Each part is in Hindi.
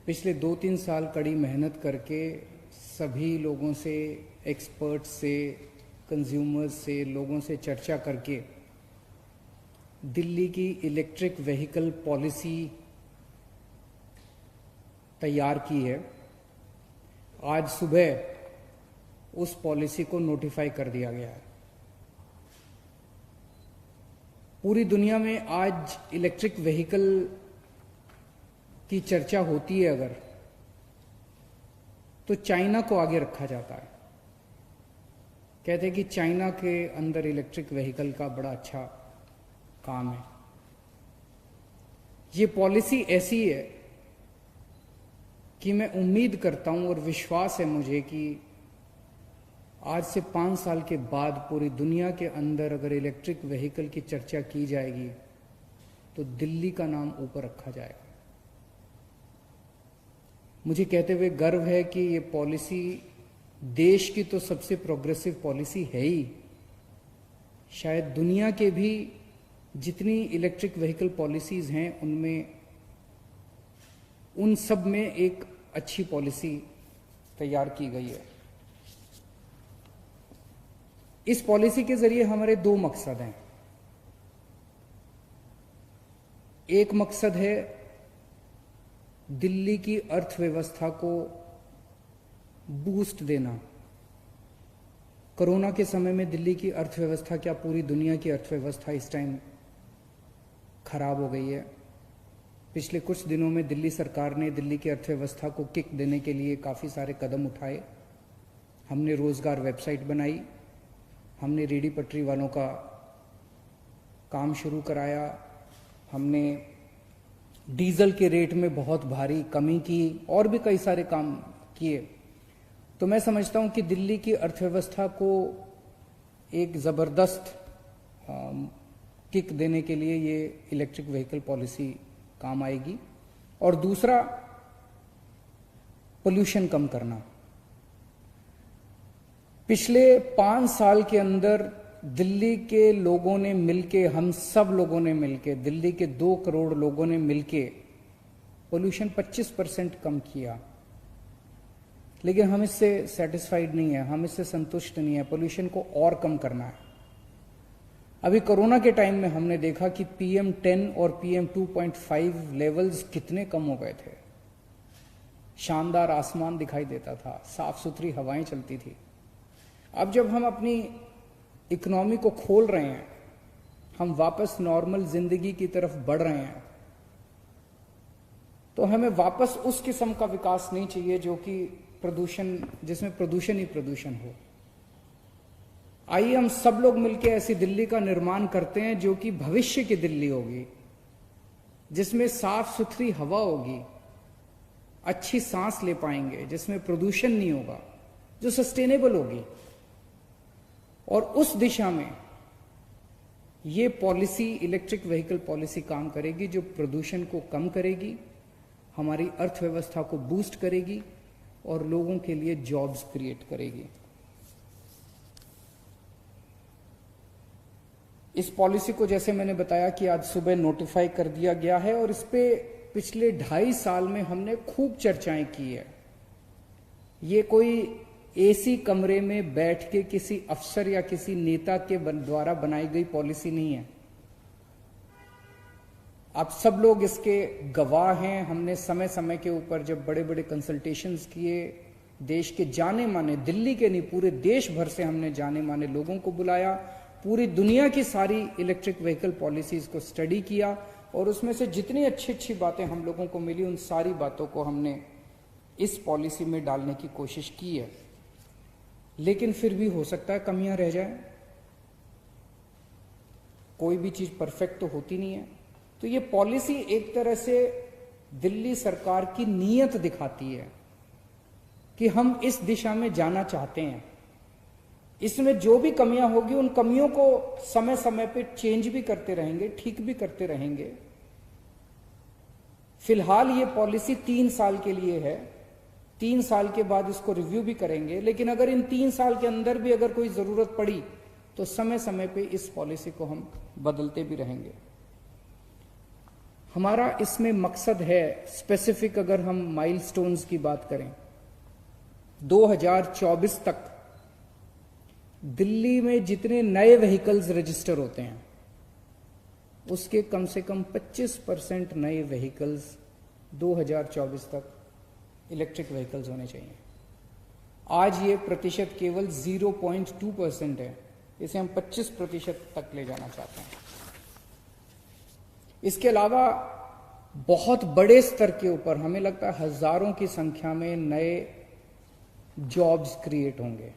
पिछले 2-3 साल कड़ी मेहनत करके सभी लोगों से, एक्सपर्ट्स से, कंज्यूमर्स से, लोगों से चर्चा करके दिल्ली की इलेक्ट्रिक व्हीकल पॉलिसी तैयार की है। आज सुबह उस पॉलिसी को नोटिफाई कर दिया गया है। पूरी दुनिया में आज इलेक्ट्रिक व्हीकल की चर्चा होती है अगर, तो चाइना को आगे रखा जाता है। कहते हैं कि चाइना के अंदर इलेक्ट्रिक व्हीकल का बड़ा अच्छा काम है। ये पॉलिसी ऐसी है कि मैं उम्मीद करता हूं और विश्वास है मुझे कि आज से 5 साल के बाद पूरी दुनिया के अंदर अगर इलेक्ट्रिक व्हीकल की चर्चा की जाएगी तो दिल्ली का नाम ऊपर रखा जाएगा। मुझे कहते हुए गर्व है कि ये पॉलिसी देश की तो सबसे प्रोग्रेसिव पॉलिसी है ही, शायद दुनिया के भी जितनी इलेक्ट्रिक व्हीकल पॉलिसीज हैं उनमें, उन सब में एक अच्छी पॉलिसी तैयार की गई है। इस पॉलिसी के जरिए हमारे 2 मकसद हैं। एक मकसद है दिल्ली की अर्थव्यवस्था को बूस्ट देना। कोरोना के समय में दिल्ली की अर्थव्यवस्था, क्या पूरी दुनिया की अर्थव्यवस्था इस टाइम खराब हो गई है। पिछले कुछ दिनों में दिल्ली सरकार ने दिल्ली की अर्थव्यवस्था को किक देने के लिए काफ़ी सारे कदम उठाए। हमने रोजगार वेबसाइट बनाई, हमने रेडी पटरी वालों का काम शुरू कराया, हमने डीजल के रेट में बहुत भारी कमी की और भी कई सारे काम किए। तो मैं समझता हूं कि दिल्ली की अर्थव्यवस्था को एक ज़बरदस्त किक देने के लिए ये इलेक्ट्रिक व्हीकल पॉलिसी काम आएगी। और दूसरा, पोल्यूशन कम करना। पिछले 5 साल के अंदर दिल्ली के लोगों ने मिलके, हम सब लोगों ने मिलके, दिल्ली के 2 करोड़ लोगों ने मिलके पोल्यूशन 25% कम किया। लेकिन हम इससे सेटिस्फाइड नहीं है, हम इससे संतुष्ट नहीं है। पोल्यूशन को और कम करना है। अभी कोरोना के टाइम में हमने देखा कि PM10 और PM2.5 लेवल्स कितने कम हो गए थे। शानदार आसमान दिखाई देता था, साफ सुथरी हवाएं चलती थी। अब जब हम अपनी इकोनॉमी को खोल रहे हैं, हम वापस नॉर्मल जिंदगी की तरफ बढ़ रहे हैं, तो हमें वापस उस किस्म का विकास नहीं चाहिए जो कि प्रदूषण, जिसमें प्रदूषण ही प्रदूषण हो। आइए हम सब लोग मिलकर ऐसी दिल्ली का निर्माण करते हैं जो कि भविष्य की दिल्ली होगी, जिसमें साफ सुथरी हवा होगी, अच्छी सांस ले पाएंगे, जिसमें प्रदूषण नहीं होगा, जो सस्टेनेबल होगी। और उस दिशा में ये पॉलिसी, इलेक्ट्रिक व्हीकल पॉलिसी काम करेगी, जो प्रदूषण को कम करेगी, हमारी अर्थव्यवस्था को बूस्ट करेगी और लोगों के लिए जॉब्स क्रिएट करेगी। इस पॉलिसी को, जैसे मैंने बताया, कि आज सुबह नोटिफाई कर दिया गया है और इस पे पिछले 2.5 साल में हमने खूब चर्चाएं की है। ये कोई एसी कमरे में बैठ के किसी अफसर या किसी नेता के द्वारा बनाई गई पॉलिसी नहीं है। आप सब लोग इसके गवाह हैं। हमने समय समय के ऊपर जब बड़े बड़े कंसल्टेशंस किए, देश के जाने माने, दिल्ली के नहीं पूरे देश भर से हमने जाने माने लोगों को बुलाया, पूरी दुनिया की सारी इलेक्ट्रिक व्हीकल पॉलिसीज को स्टडी किया और उसमें से जितनी अच्छी अच्छी बातें हम लोगों को मिली, उन सारी बातों को हमने इस पॉलिसी में डालने की कोशिश की है। लेकिन फिर भी हो सकता है कमियां रह जाए। कोई भी चीज परफेक्ट तो होती नहीं है। तो ये पॉलिसी एक तरह से दिल्ली सरकार की नीयत दिखाती है कि हम इस दिशा में जाना चाहते हैं। इसमें जो भी कमियां होगी, उन कमियों को समय समय पे चेंज भी करते रहेंगे, ठीक भी करते रहेंगे। फिलहाल ये पॉलिसी 3 साल के लिए है। 3 साल के बाद इसको रिव्यू भी करेंगे। लेकिन अगर इन 3 साल के अंदर भी अगर कोई जरूरत पड़ी तो समय समय पे इस पॉलिसी को हम बदलते भी रहेंगे। हमारा इसमें मकसद है स्पेसिफिक, अगर हम माइलस्टोन्स की बात करें, 2024 तक दिल्ली में जितने नए व्हीकल्स रजिस्टर होते हैं उसके कम से कम 25% नए व्हीकल्स 2024 तक इलेक्ट्रिक व्हीकल्स होने चाहिए। आज ये प्रतिशत केवल 0.2% है, इसे हम 25% तक ले जाना चाहते हैं। इसके अलावा बहुत बड़े स्तर के ऊपर हमें लगता है हजारों की संख्या में नए जॉब्स क्रिएट होंगे।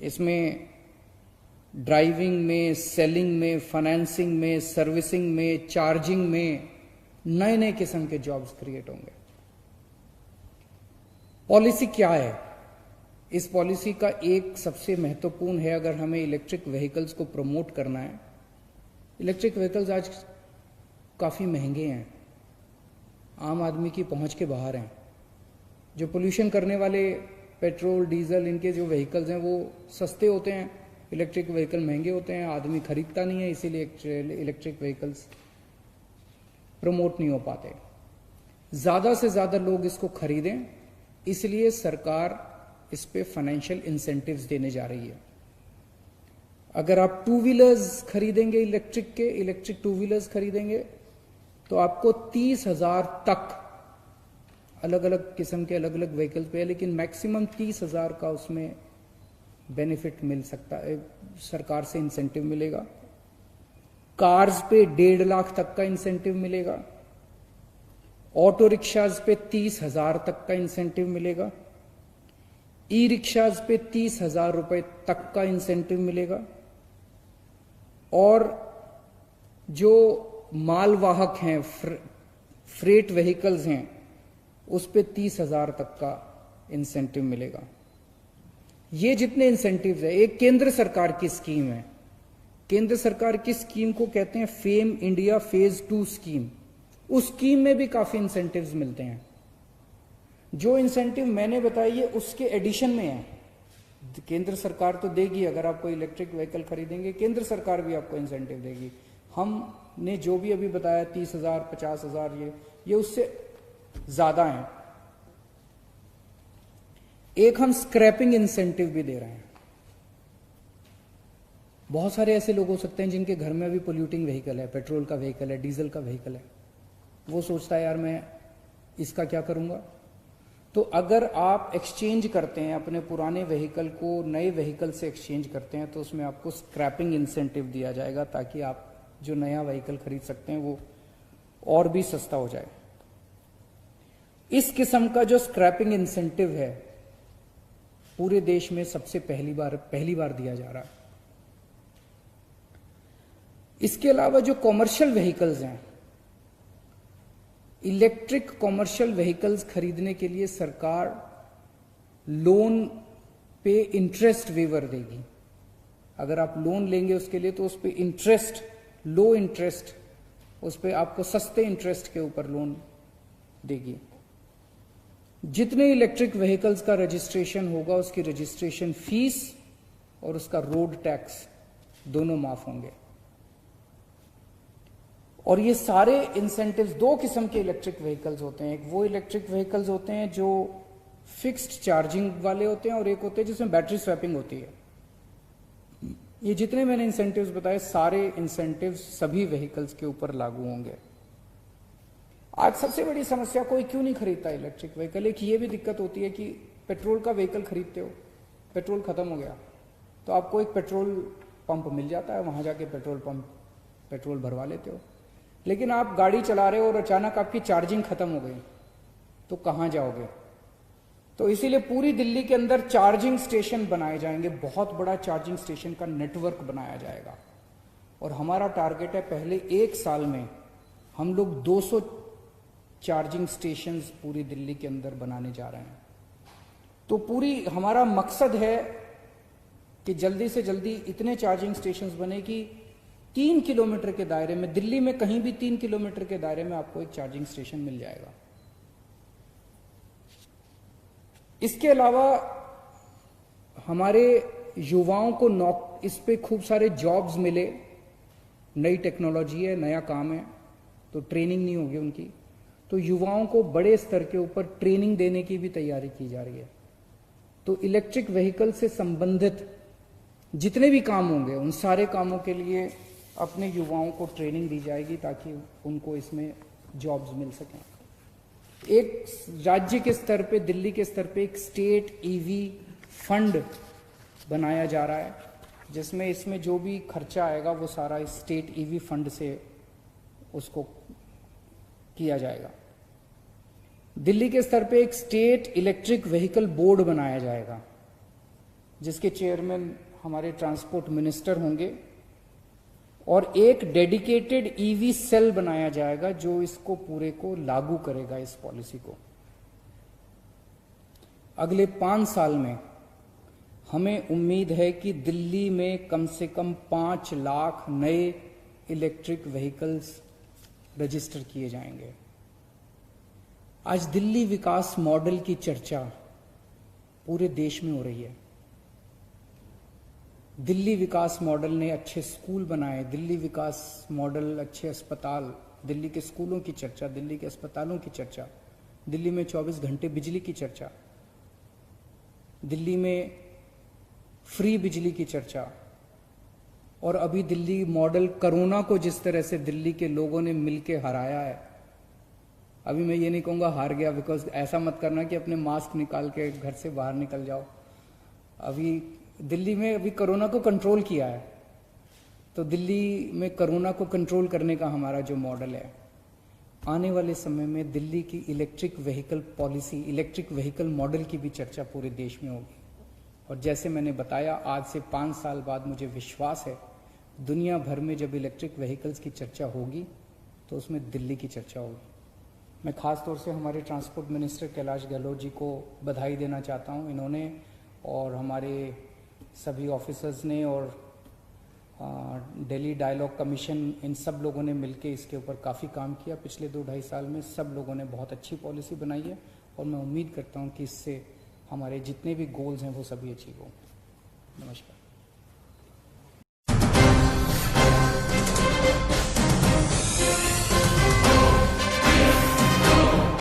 इसमें ड्राइविंग में, सेलिंग में, फाइनेंसिंग में, सर्विसिंग में, चार्जिंग में नए नए किस्म के जॉब्स क्रिएट होंगे। पॉलिसी क्या है? इस पॉलिसी का एक सबसे महत्वपूर्ण है, अगर हमें इलेक्ट्रिक व्हीकल्स को प्रमोट करना है। इलेक्ट्रिक व्हीकल्स आज काफी महंगे हैं, आम आदमी की पहुंच के बाहर हैं। जो पोल्यूशन करने वाले पेट्रोल, डीजल, इनके जो व्हीकल्स हैं वो सस्ते होते हैं, इलेक्ट्रिक व्हीकल महंगे होते हैं, आदमी खरीदता नहीं है, इसीलिए इलेक्ट्रिक व्हीकल्स प्रमोट नहीं हो पाते। ज्यादा से ज्यादा लोग इसको खरीदें, इसलिए सरकार इस पे फाइनेंशियल इंसेंटिव्स देने जा रही है। अगर आप टू व्हीलर्स खरीदेंगे, इलेक्ट्रिक टू व्हीलर्स खरीदेंगे तो आपको 30,000 तक अलग अलग किस्म के अलग अलग व्हीकल्स पे है, लेकिन मैक्सिमम 30,000 का उसमें बेनिफिट मिल सकता है, सरकार से इंसेंटिव मिलेगा। कार्स पे 1.5 लाख तक का इंसेंटिव मिलेगा। ऑटो रिक्शाज पे 30,000 तक का इंसेंटिव मिलेगा। ई रिक्शाज पे 30,000 रुपए तक का इंसेंटिव मिलेगा। और जो मालवाहक हैं, फ्रेट व्हीकल्स हैं, उस पे 30,000 तक का इंसेंटिव मिलेगा। ये जितने इंसेंटिव्स है, एक केंद्र सरकार की स्कीम है। केंद्र सरकार की स्कीम को कहते हैं फेम इंडिया फेज 2 स्कीम। उस स्कीम में भी काफी इंसेंटिव्स मिलते हैं। जो इंसेंटिव मैंने बताई है उसके एडिशन में है। केंद्र सरकार तो देगी, अगर आप कोई इलेक्ट्रिक व्हीकल खरीदेंगे केंद्र सरकार भी आपको इंसेंटिव देगी। हमने जो भी अभी बताया 30,000, 50,000, ये उससे ज्यादा है। एक हम स्क्रैपिंग इंसेंटिव भी दे रहे हैं। बहुत सारे ऐसे लोग हो सकते हैं जिनके घर में अभी पोल्यूटिंग व्हीकल है, पेट्रोल का व्हीकल है, डीजल का व्हीकल है। वो सोचता है यार मैं इसका क्या करूंगा। तो अगर आप एक्सचेंज करते हैं अपने पुराने व्हीकल को नए व्हीकल से एक्सचेंज करते हैं तो उसमें आपको स्क्रैपिंग इंसेंटिव दिया जाएगा, ताकि आप जो नया व्हीकल खरीद सकते हैं वो और भी सस्ता हो जाए। इस किस्म का जो स्क्रैपिंग इंसेंटिव है पूरे देश में सबसे पहली बार दिया जा रहा है। इसके अलावा जो कॉमर्शियल व्हीकल्स हैं, इलेक्ट्रिक कॉमर्शियल व्हीकल्स खरीदने के लिए सरकार लोन पे इंटरेस्ट वेवर देगी। अगर आप लोन लेंगे उसके लिए तो उस पे इंटरेस्ट, लो इंटरेस्ट, उस पे आपको सस्ते इंटरेस्ट के ऊपर लोन देगी। जितने इलेक्ट्रिक व्हीकल्स का रजिस्ट्रेशन होगा उसकी रजिस्ट्रेशन फीस और उसका रोड टैक्स दोनों माफ होंगे। और ये सारे इंसेंटिव्स, दो किस्म के इलेक्ट्रिक व्हीकल्स होते हैं। एक वो इलेक्ट्रिक व्हीकल्स होते हैं जो फिक्स्ड चार्जिंग वाले होते हैं और एक होते हैं जिसमें बैटरी स्वैपिंग होती है। ये जितने मैंने इंसेंटिव्स बताए सारे इंसेंटिव्स सभी व्हीकल्स के ऊपर लागू होंगे। आज सबसे बड़ी समस्या कोई क्यों नहीं खरीदता इलेक्ट्रिक व्हीकल। एक ये भी दिक्कत होती है कि पेट्रोल का व्हीकल खरीदते हो, पेट्रोल खत्म हो गया तो आपको एक पेट्रोल पंप मिल जाता है, वहां जाके पेट्रोल भरवा लेते हो। लेकिन आप गाड़ी चला रहे हो और अचानक आपकी चार्जिंग खत्म हो गई तो कहां जाओगे। तो इसीलिए पूरी दिल्ली के अंदर चार्जिंग स्टेशन बनाए जाएंगे, बहुत बड़ा चार्जिंग स्टेशन का नेटवर्क बनाया जाएगा। और हमारा टारगेट है पहले 1 साल में हम लोग 200 चार्जिंग स्टेशंस पूरी दिल्ली के अंदर बनाने जा रहे हैं। तो पूरी हमारा मकसद है कि जल्दी से जल्दी इतने चार्जिंग स्टेशंस बने कि 3 किलोमीटर के दायरे में, दिल्ली में कहीं भी 3 किलोमीटर के दायरे में आपको एक चार्जिंग स्टेशन मिल जाएगा। इसके अलावा हमारे युवाओं को इस पे खूब सारे जॉब्स मिले। नई टेक्नोलॉजी है, नया काम है। तो ट्रेनिंग नहीं होगी उनकी। तो युवाओं को बड़े स्तर के ऊपर ट्रेनिंग देने की भी तैयारी की जा रही है। तो इलेक्ट्रिक व्हीकल से संबंधित जितने भी काम होंगे उन सारे कामों के लिए अपने युवाओं को ट्रेनिंग दी जाएगी ताकि उनको इसमें जॉब्स मिल सकें। एक राज्य के स्तर पे, दिल्ली के स्तर पे एक स्टेट ईवी फंड बनाया जा रहा है, जिसमें इसमें जो भी खर्चा आएगा वो सारा इस स्टेट ईवी फंड से उसको किया जाएगा। दिल्ली के स्तर पे एक स्टेट इलेक्ट्रिक व्हीकल बोर्ड बनाया जाएगा, जिसके चेयरमैन हमारे ट्रांसपोर्ट मिनिस्टर होंगे, और एक डेडिकेटेड ईवी सेल बनाया जाएगा जो इसको पूरे को लागू करेगा, इस पॉलिसी को। अगले 5 साल में हमें उम्मीद है कि दिल्ली में कम से कम 5 लाख नए इलेक्ट्रिक व्हीकल्स रजिस्टर किए जाएंगे। आज दिल्ली विकास मॉडल की चर्चा पूरे देश में हो रही है। दिल्ली विकास मॉडल ने अच्छे स्कूल बनाए, दिल्ली विकास मॉडल अच्छे अस्पताल, दिल्ली के स्कूलों की चर्चा, दिल्ली के अस्पतालों की चर्चा, दिल्ली में 24 घंटे बिजली की चर्चा, दिल्ली में फ्री बिजली की चर्चा, और अभी दिल्ली मॉडल कोरोना को जिस तरह से दिल्ली के लोगों ने मिलके हराया है। अभी मैं ये नहीं कहूँगा हार गया, बिकॉज ऐसा मत करना कि अपने मास्क निकाल के घर से बाहर निकल जाओ। अभी दिल्ली में अभी कोरोना को कंट्रोल किया है, तो दिल्ली में कोरोना को कंट्रोल करने का हमारा जो मॉडल है, आने वाले समय में दिल्ली की electric vehicle policy, electric vehicle model की भी चर्चा पूरे देश में होगी। और जैसे मैंने बताया, आज से 5 साल बाद मुझे विश्वास है दुनिया भर में जब इलेक्ट्रिक व्हीकल्स की चर्चा होगी तो उसमें दिल्ली की चर्चा होगी। मैं खास तौर से हमारे ट्रांसपोर्ट मिनिस्टर कैलाश गहलोत जी को बधाई देना चाहता हूं। इन्होंने और हमारे सभी ऑफिसर्स ने और दिल्ली डायलॉग कमीशन, इन सब लोगों ने मिलकर इसके ऊपर काफ़ी काम किया। पिछले 2-2.5 साल में सब लोगों ने बहुत अच्छी पॉलिसी बनाई है, और मैं उम्मीद करता हूं कि इससे हमारे जितने भी गोल्स हैं वो सभी अचीव हों। नमस्कार।